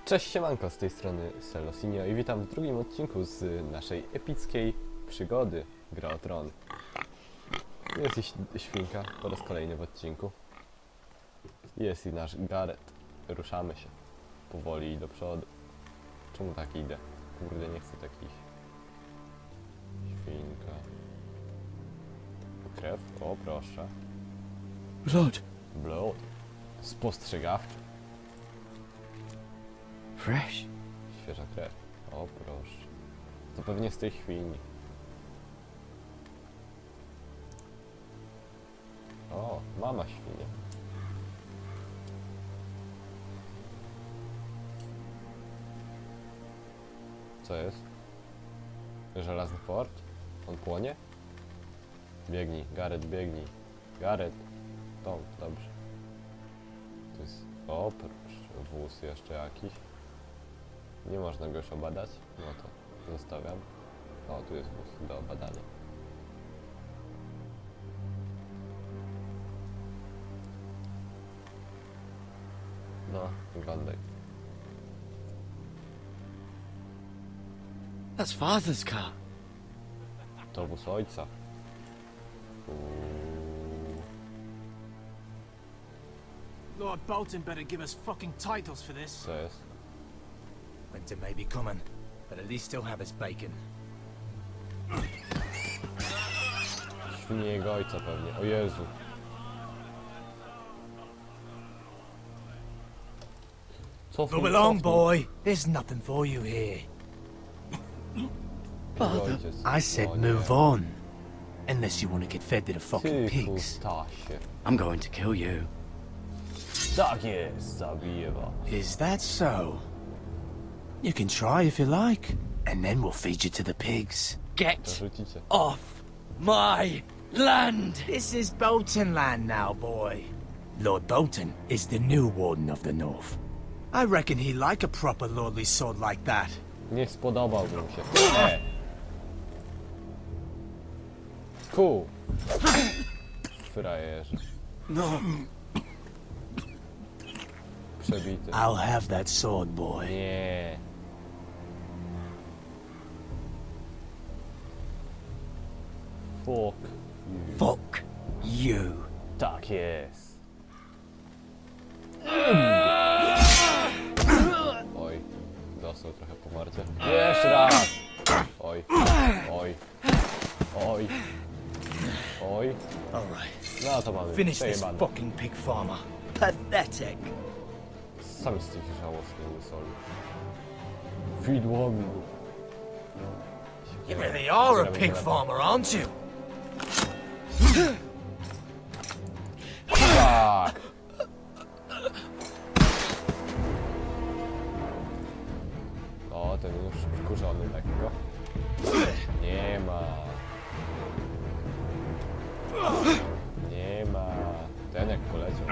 Cześć siemanko, z tej strony Selosinio i witam w drugim odcinku z naszej epickiej przygody Gra o Tron. Jest i świnka po raz kolejny w odcinku. Jest i nasz Gareth. Ruszamy się powoli i do przodu. Czemu tak idę? Kurde, nie chcę takich. Świnka. Krew? O, proszę. Blood. Blood. Spostrzegawczy. Fresh. Świeża krew. O, proszę. To pewnie z tej świni. O, mama świnia. Co jest? Żelazny fort? On płonie? Biegnij, Gareth, biegnij. Gareth. Tom, dobrze. To jest... O, proszę. Wóz jeszcze jakiś. Nie można go już obadać? No to zostawiam. O, tu jest wóz do obadania. No, wyglądaj. That's Father's car. To wóz ojca. Lord Bolton better give us fucking titles for this. Co jest? Winter may be coming, but at least he'll have his bacon. Świnie jego ojca pewnie. O Jezu. Co Move along, boy. There's nothing for you here. Father, I said move on. Unless you want to get fed to the fucking Ty pigs. kustasie. I'm going to kill you. Tak jest, zabiję was. Is that so? You can try if you like, and then we'll feed you to the pigs. To Get rzucicie. off my land. This is Bolton land now, boy. Lord Bolton is the new Warden of the North. I reckon he'd like a proper lordly sword like that. Nie spodobałbym się. Cool. Frajerze. No. Przebity. I'll have that sword, boy. Nie. Fuck you. Fuck you. Tak jest. Oj, dostał trochę po mordzie. Jeszcze raz! Oj, oj, oj, oj. All right. No to mamy Finish this przejebane. fucking pig farmer. Pathetic. Sam jesteś żałosny, łysolu. Widłowi. You really are a pig farmer, aren't you? Tak! O, ten już wkurzony lekko. Nie ma. Nie ma. Ten jak poleciał.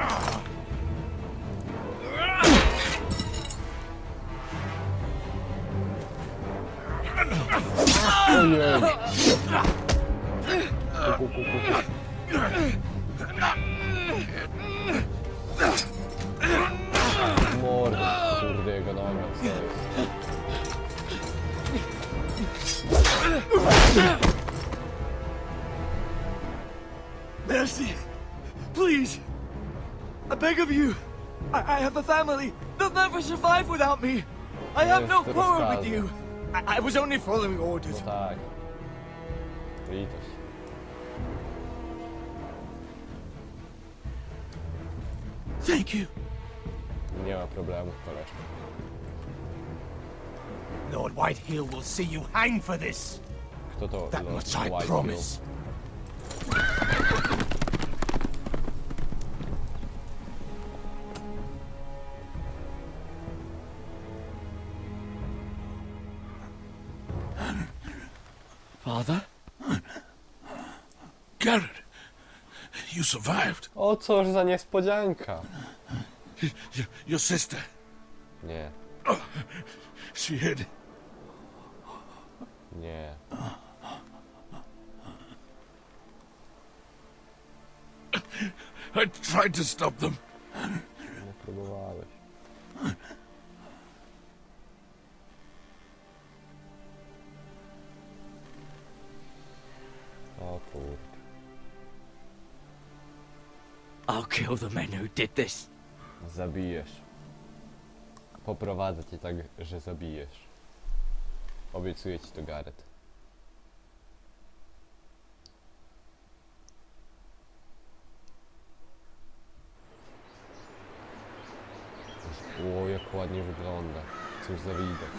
Ojej! Mordę, kurde, jego noga, co jest? Mercy, please. I beg of you. I have a family. They'll never survive without me. I have no Jest quarrel with rozkazy. you. I was only following No orders. tak. Litość. Thank you. Nie ma problemu, koleżko. Lord Whitehill will see you hang for this. Kto to? That Lord much I Whitehill? promise. Father? Garrett, you survived. O, cóż za niespodzianka. Your sister, Nie, she hid. nie. I tried to stop them. Nie próbowałeś. I'll kill the men who did this. Zabijesz. Poprowadzę cię tak, że zabijesz. Obiecuję ci to, Gareth. O, jak ładnie wygląda. Cóż za widok.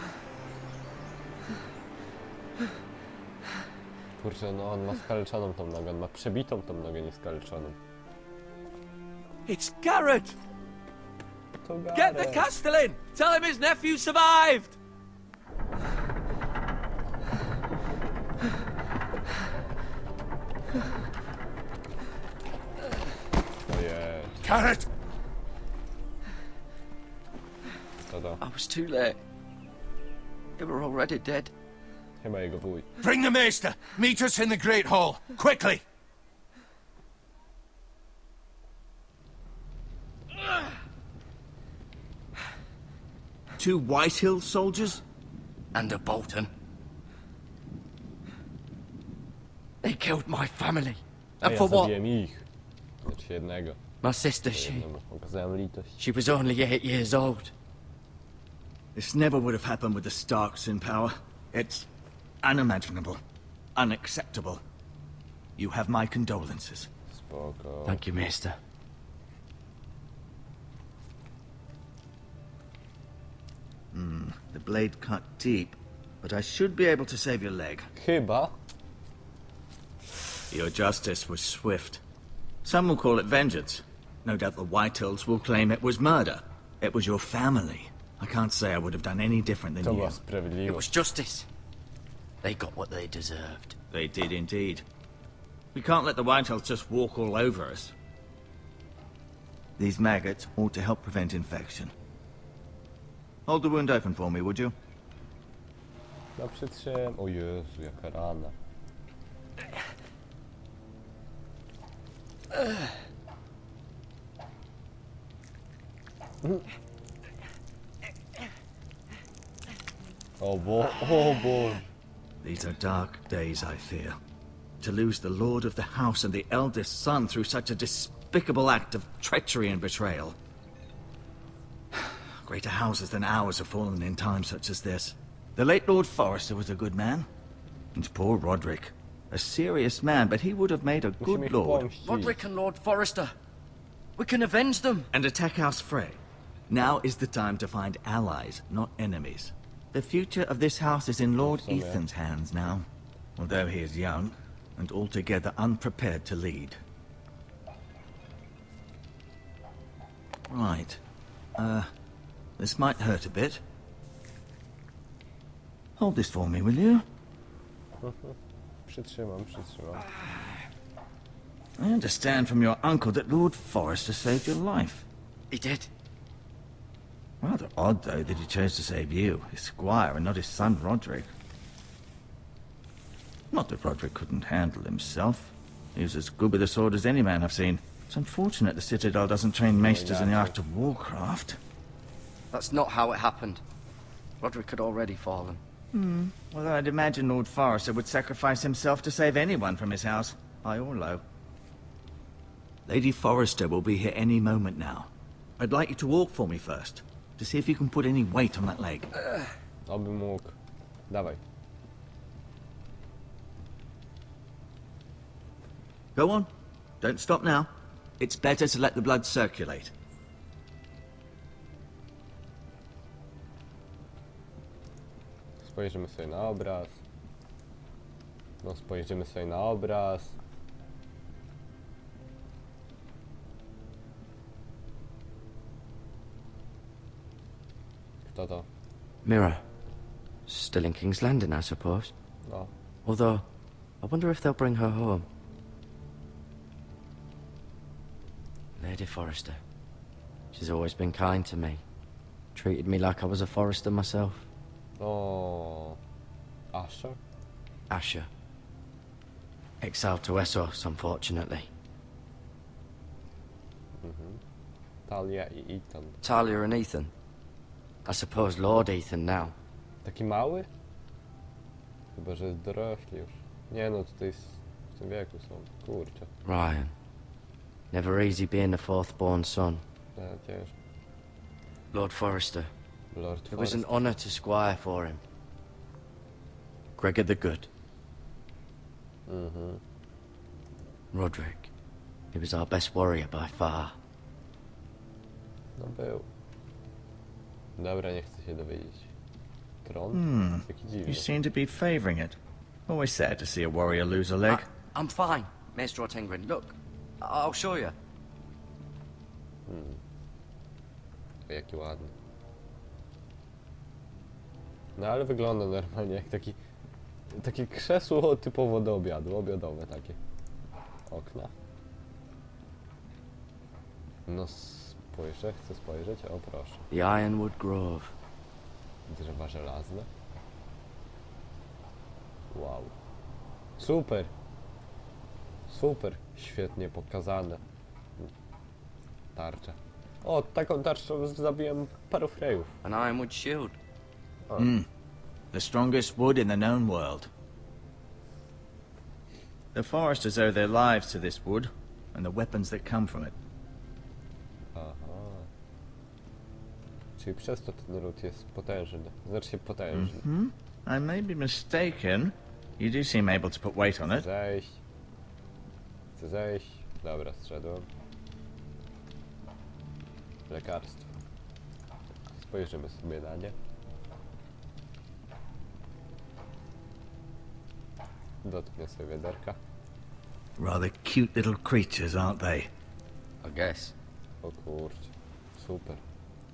Kurczę, no on ma skaleczoną tą nogę, on ma przebitą tą nogę, nie skaleczoną. It's Garrett! To Get the Gareth. Castellan! Tell him his nephew survived! Ojej, Garrett! to to. I was too late. They were already dead. Chyba jego wuj. Bring the maester! Meet us in the Great Hall! Quickly! Two Whitehill soldiers? And a Bolton. They killed my family. A And ja for what? zabiłem ich. Znaczy jednego. My sister, she Jednemu okazałem litość. was only 8 years old. This never would have happened with the Starks in power. It's unimaginable. Unacceptable. You have my condolences. Spoko. Thank you, Maester. The blade cut deep, but I should be able to save your leg. Chyba. Your justice was swift. Some will call it vengeance. No doubt the Whitehills will claim it was murder. It was your family. I can't say I would have done any different than To you. była It sprawiedliwość. was justice. They got what they deserved. They did indeed. We can't let the Whitehills just walk all over us. These maggots ought to help prevent infection. Hold the wound open for me, would you? No przytrzym. O Jezu, jaka rana. O Boże. These are dark days, I fear. To lose the lord of the house and the eldest son through such a despicable act of treachery and betrayal. Greater houses than ours have fallen in times such as this. The late Lord Forrester was a good man. And poor Roderick. A serious man, but he would have made a Musimy good ich lord. pomścić. Roderick and Lord Forrester. We can avenge them. And attack House Frey. Now is the time to find allies, not enemies. The future of this house is in Lord Awesome, yeah. Ethan's hands now. Although he is young, and altogether unprepared to lead. Right. This might hurt a bit. Hold this for me, will you? Przytrzymam. I understand from your uncle that Lord Forrester saved your life. He did. Rather odd, though, that he chose to save you, his squire, and not his son Roderick. Not that Roderick couldn't handle himself. He was as good with a sword as any man I've seen. It's unfortunate the Citadel doesn't train maesters in the art of warcraft. That's not how it happened. Roderick had already fallen. Well, I'd imagine Lord Forrester would sacrifice himself to save anyone from his house, high or low. Lady Forrester will be here any moment now. I'd like you to walk for me first, to see if you can put any weight on that leg. Oby mógł. Dawaj. Go on. Don't stop now. It's better to let the blood circulate. Spojrzymy sobie na obraz. No, spojrzymy sobie na obraz. Kto to? Mirror. Still in King's Landing, I suppose. No. Although, I wonder if they'll bring her home. Lady Forrester. She's always been kind to me. Treated me like I was a Forrester myself. O. Asher? Asher. Exiled to Essos, unfortunately. Talia i Ethan. Talia and Ethan. I suppose Lord Ethan now. Taki mały? Chyba, że jest dorośli już. Nie no, tutaj w tym wieku są. Kurczę. Ryan. Never easy being the fourth-born son. No, ciężko. Lord Forrester, Lord it was an Forrest. honor to squire for him. Gregor the Good. Roderick, he was our best warrior by far. No był. Dobra, nie chcę się dowiedzieć. Tron? Taki dziwny. You seem to be favoring it. Always sad to see a warrior lose a leg. I'm fine, Maestro Tengrin. Look, I'll show you. O, jaki ładny. No ale wygląda normalnie jak takie krzesło typowo do obiadu, obiadowe takie. Okna. No spojrzę, chcę spojrzeć, o proszę. The Ironwood Grove. Drzewa żelazne. Wow. Super. Super. Świetnie pokazane. Tarcza. O, taką tarczą zabiłem paru frejów. An Ironwood shield. The strongest wood in the known world. The Foresters owe their lives to this wood and the weapons that come from it. Aha. Czyli przez to ten ród jest potężny. Znaczy się potężny. I may be mistaken. You do seem able to put weight on Chcę it. zejść. Chcę zejść. Dobra, zszedłem. Lekarstwo. Spojrzymy sobie na nie. Dotknę sobie wiaderka. Rather cute little creatures, aren't they? I guess. O kurczę. Super.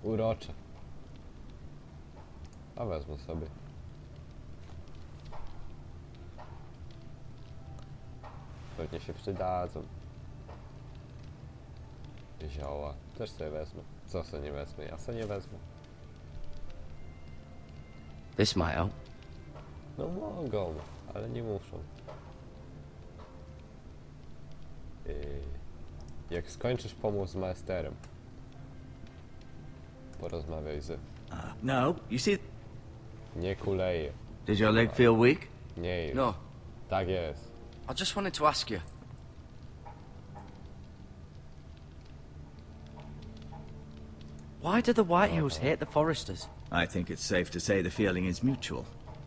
Urocze. A wezmę sobie. Pewnie się przydadzą. Zioła. Też sobie wezmę. Co sobie nie wezmę? Ja sobie nie wezmę. This might help. No mogą, ale nie muszą. Jak skończysz pomóc z maesterem, porozmawiaj z... No, you see, Nie kuleje. does your leg feel weak? Nie już. No, Tak jest. I just wanted to ask you. Why do the Whitehills hate the Foresters? I think it's safe to say the feeling is mutual.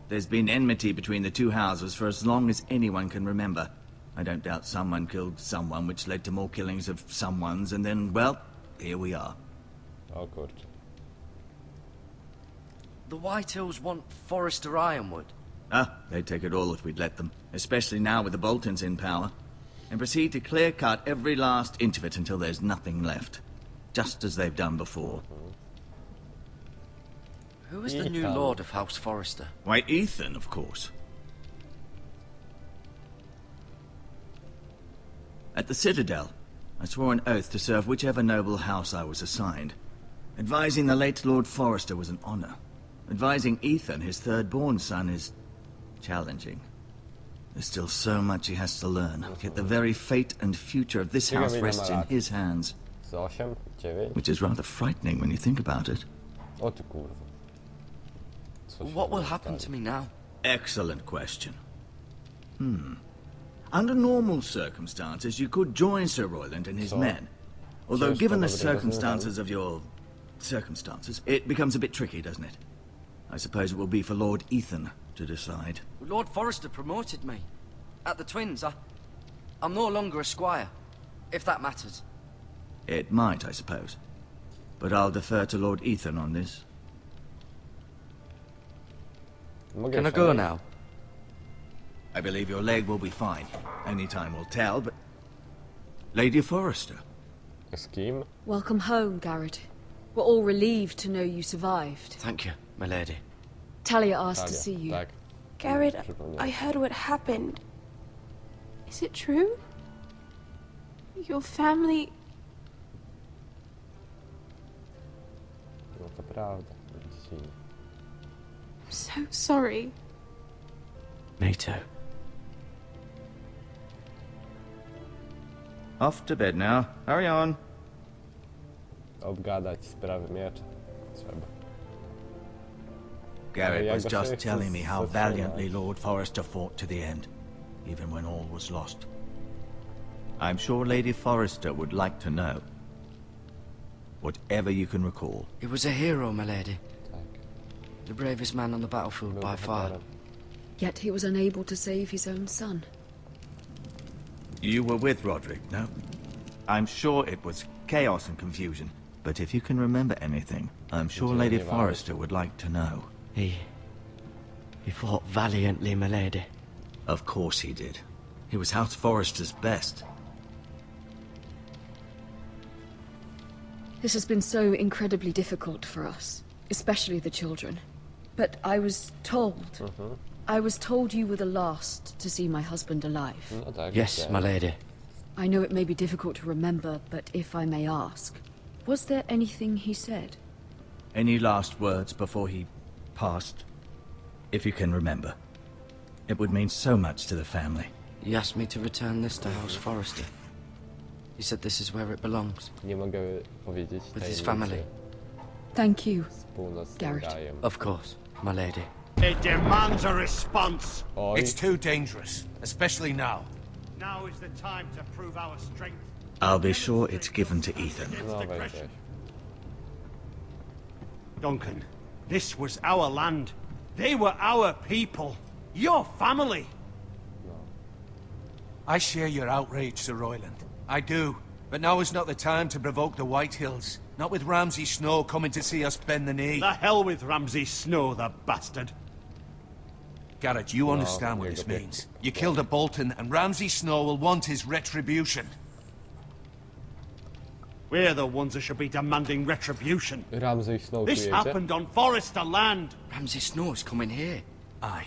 There's been enmity between the two houses for as long as anyone can remember. I don't doubt someone killed someone, which led to more killings of someones, and then, well, here we are. O kurczę. The Whitehills want Forrester Ironwood. They'd take it all if we'd let them, especially now with the Boltons in power, and proceed to clear-cut every last inch of it until there's nothing left, just as they've done before. Who is the new Ethan. Lord of House Forrester? Why, Ethan, of course. At the Citadel, I swore an oath to serve whichever noble house I was assigned. Advising the late Lord Forrester was an honor. Advising Ethan, his third-born son, is challenging. There's still so much he has to learn, yet the very fate and future of this house rests in his hands, Z 8, 9. which is rather frightening when you think about it. O ty kurwa. Co się What will stało? happen to me now? Excellent question. Under normal circumstances, you could join Sir Royland and his So, men. Although, ciężko given the dobre circumstances of your... circumstances, it becomes a bit tricky, doesn't it? I suppose it will be for Lord Ethan to decide. Lord Forrester promoted me. At the Twins, I'm no longer a squire, if that matters. It might, I suppose. But I'll defer to Lord Ethan on this. Mogę Can I już go odejść? now? I believe your leg will be fine. Only time will tell, but... Lady Forrester. Z kim? Welcome home, Garrett. We're all relieved to know you survived. Thank you, my lady. Talia asked to Talia, see you. tak. Garrett, Przypomniałem. I heard what happened. Is it true? Your family... No to prawda. Dzieci. I'm so sorry. Me too. Off to bed now. Hurry on. Obgadać sprawy miecza. Trzeba. Garrett Ja was go just sobie chcę telling me how zatrzymać. valiantly Lord Forrester fought to the end, even when all was lost. I'm sure Lady Forrester would like to know. Whatever you can recall. He was a hero, my lady. Tak. The bravest man on the battlefield Był by far. bohaterem. Yet he was unable to save his own son. You were with Roderick, no? I'm sure it was chaos and confusion. But if you can remember anything, I'm sure Nic nie Lady bałeś. Forrester would like to know. He fought valiantly, my lady. Of course he did. He was House Forrester's best. This has been so incredibly difficult for us, especially the children. But I was told... I was told you were the last to see my husband alive. No tak. Yes, widziałem. my lady. I know it may be difficult to remember, but if I may ask, was there anything he said? Any last words before he passed? If you can remember. It would mean so much to the family. He asked me to return this to House Forrester. He said this is where it belongs. Nie mogę powiedzieć With his tajemnicy family. Thank you. z północnym Garrett. gajem. Of course, my lady. It demands a response. Oj, It's too dangerous, especially now. Now is the time to prove our strength. I'll be sure it's given to Ethan. no weź. Duncan, this was our land. They were our people. Your family. I share your outrage, Sir Royland. I do. But now is not the time to provoke the Whitehills. Not with Ramsay Snow coming to see us bend the knee. The hell with Ramsay Snow, the bastard. Garrett, you understand what nie this go means. You killed a Bolton, and Ramsay Snow will want his retribution. We're the ones that should be demanding retribution. Ramsay Snow tu This jedzie. happened on Forrester land. Ramsay Snow is coming here. Aye.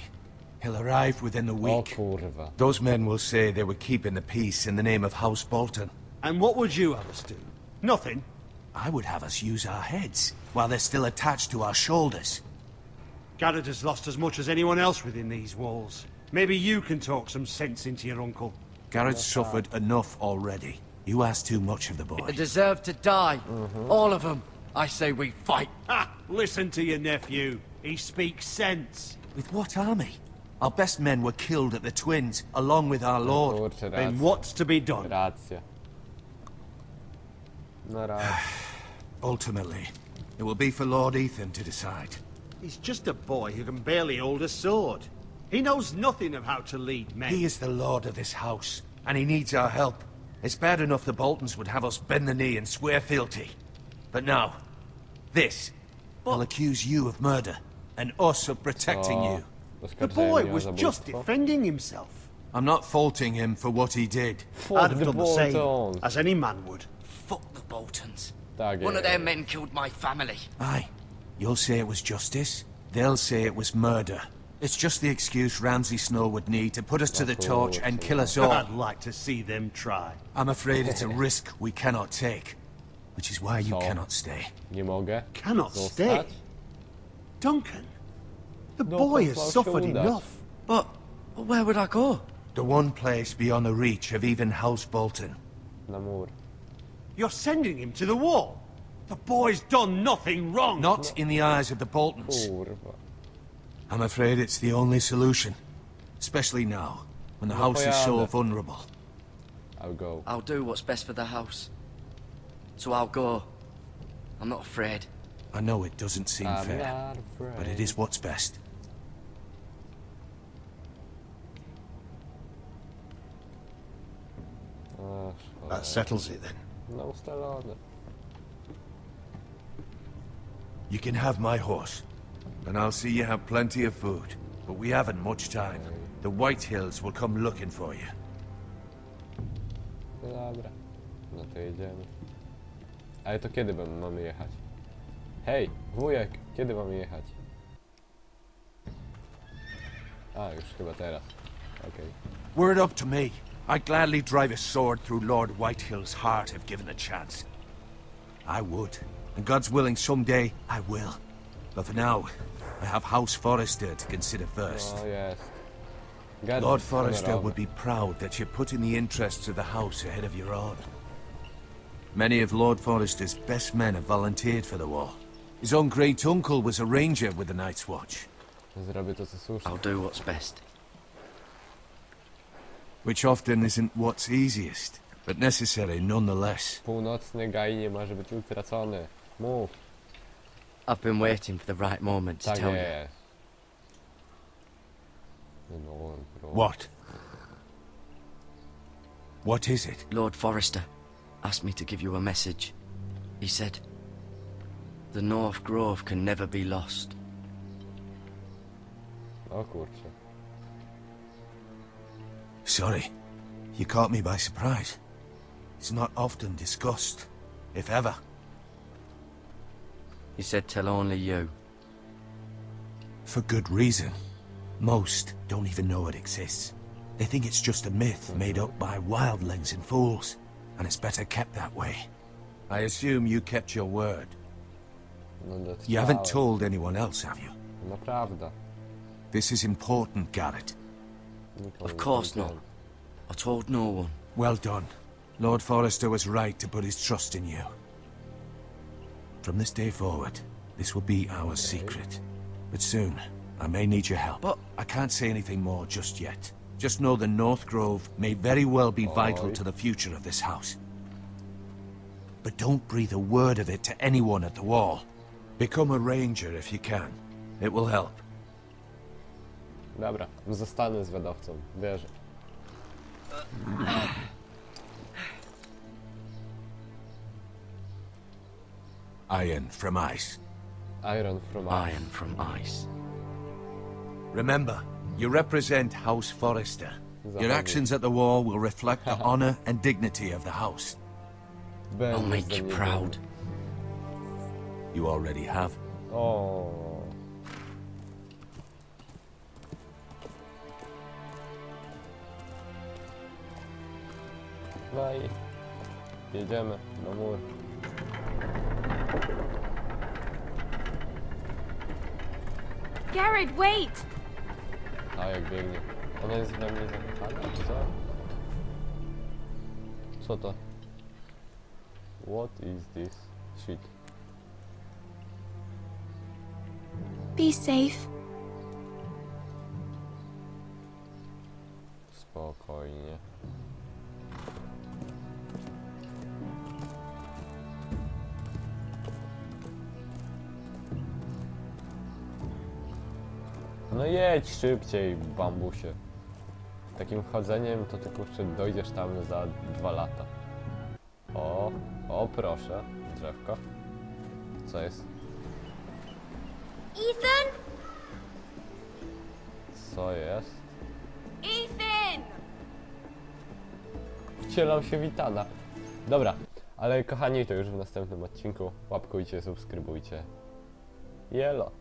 He'll arrive within the O week. kurwa. Those men will say they were keeping the peace in the name of House Bolton. And what would you have us do? Nothing. I would have us use our heads, while they're still attached to our shoulders. Garrett has lost as much as anyone else within these walls. Maybe you can talk some sense into your uncle. Garrett's suffered enough already. You ask too much of the boy. They deserve to die. All of them. I say we fight. Ha! Listen to your nephew. He speaks sense. With what army? Our best men were killed at the Twins, along with our lord. Kurczę, Then racja. what's to be done? Racja. No racja. Ultimately, it will be for Lord Ethan to decide. He's just a boy who can barely hold a sword. He knows nothing of how to lead men. He is the lord of this house, and he needs our help. It's bad enough the Boltons would have us bend the knee and swear fealty. But now, this will accuse you of murder, and us of protecting you. The boy was just defending himself. I'm not faulting him for what he did. I'd have done the same, Boltons. as any man would. Fuck the Boltons. Tak One of jest. their men killed my family. Aye. You'll say it was justice. They'll say it was murder. It's just the excuse Ramsay Snow would need to put us to the torch and kill us all. I'd like to see them try. I'm afraid it's a risk we cannot take. Which is why you So? cannot stay. Nie mogę Cannot zostać? stay. Duncan, the No, boy to has Klaus suffered się udać. enough. But where would I go? The one place beyond the reach of even House Bolton. Na mur. You're sending him to the wall. The boy's done nothing wrong. Not in the eyes of the Boltons. Kurwa. I'm afraid it's the only solution. Especially now, when the No house is so pojadę. vulnerable. I'll go. I'll do what's best for the house. So I'll go. I'm not afraid. I know it doesn't seem I'm fair, not afraid. but it is what's best. Ach, That settles it then. no ustalone. You can have my horse, and I'll see you have plenty of food. But we haven't much time. The Whitehills will come looking for you. No dobra. No to jedziemy. Ale to kiedy mamy jechać? Hej, wujek, kiedy mamy jechać? A, już chyba teraz. Okej. Were it up to me, I'd gladly drive a sword through Lord Whitehill's heart if given a chance. I would. And God's willing, someday I will. But for now, I have House Forrester to consider first. No jest. Gadżet Lord Forrester honorowy. would be proud that you're putting the interests of the house ahead of your own. Many of Lord Forrester's best men have volunteered for the war. His own great uncle was a ranger with the Night's Watch, Zrobię to, co słuszne. I'll do what's best. which often isn't what's easiest. but necessary nonetheless. Północny gaj nie może być utracony. Mów. I've been waiting for the right moment to Tak tell you. jest. No, bro. What? What is it? Lord Forrester asked me to give you a message. He said, the North Grove can never be lost. O kurczę. Sorry, you caught me by surprise. It's not often discussed, if ever. He said tell only you. For good reason. Most don't even know it exists. They think it's just a myth made up by wildlings and fools, and it's better kept that way. I assume you kept your word. No, You haven't dotrwałem. told anyone else, have you? Naprawdę. This is important, Garrett. Nikomu Of nie course not. powiedziałem. I told no one. Well done. Lord Forrester was right to put his trust in you. From this day forward, this will be our secret. But soon, I may need your help. But- I can't say anything more just yet. Just know the North Grove may very well be vital Oi. to the future of this house. But don't breathe a word of it to anyone at the wall. Become a ranger if you can. It will help. Dobra, zostanę zwiadowcą. Wierzę. Iron from ice. Iron from Iron from ice. Remember, you represent House Forrester. Your Zachodni. actions at the wall will reflect the honor and dignity of the house. I'll Będziesz make ze you mnie proud. dumny. You already have. O. No i jedziemy do mur. Garrett, wait! A jak biegnie. Ona jest we mnie zakochana, czy co? Co to? What is this shit? Be safe. Spokojnie. No jedź szybciej, bambusie. Takim chodzeniem to ty kurczę dojdziesz tam za 2 lata. O proszę, drzewko. Co jest? Ethan? Co jest? Ethan! Wcielam się witana. Dobra, ale kochani, to już w następnym odcinku. Łapkujcie, subskrybujcie. Jelo.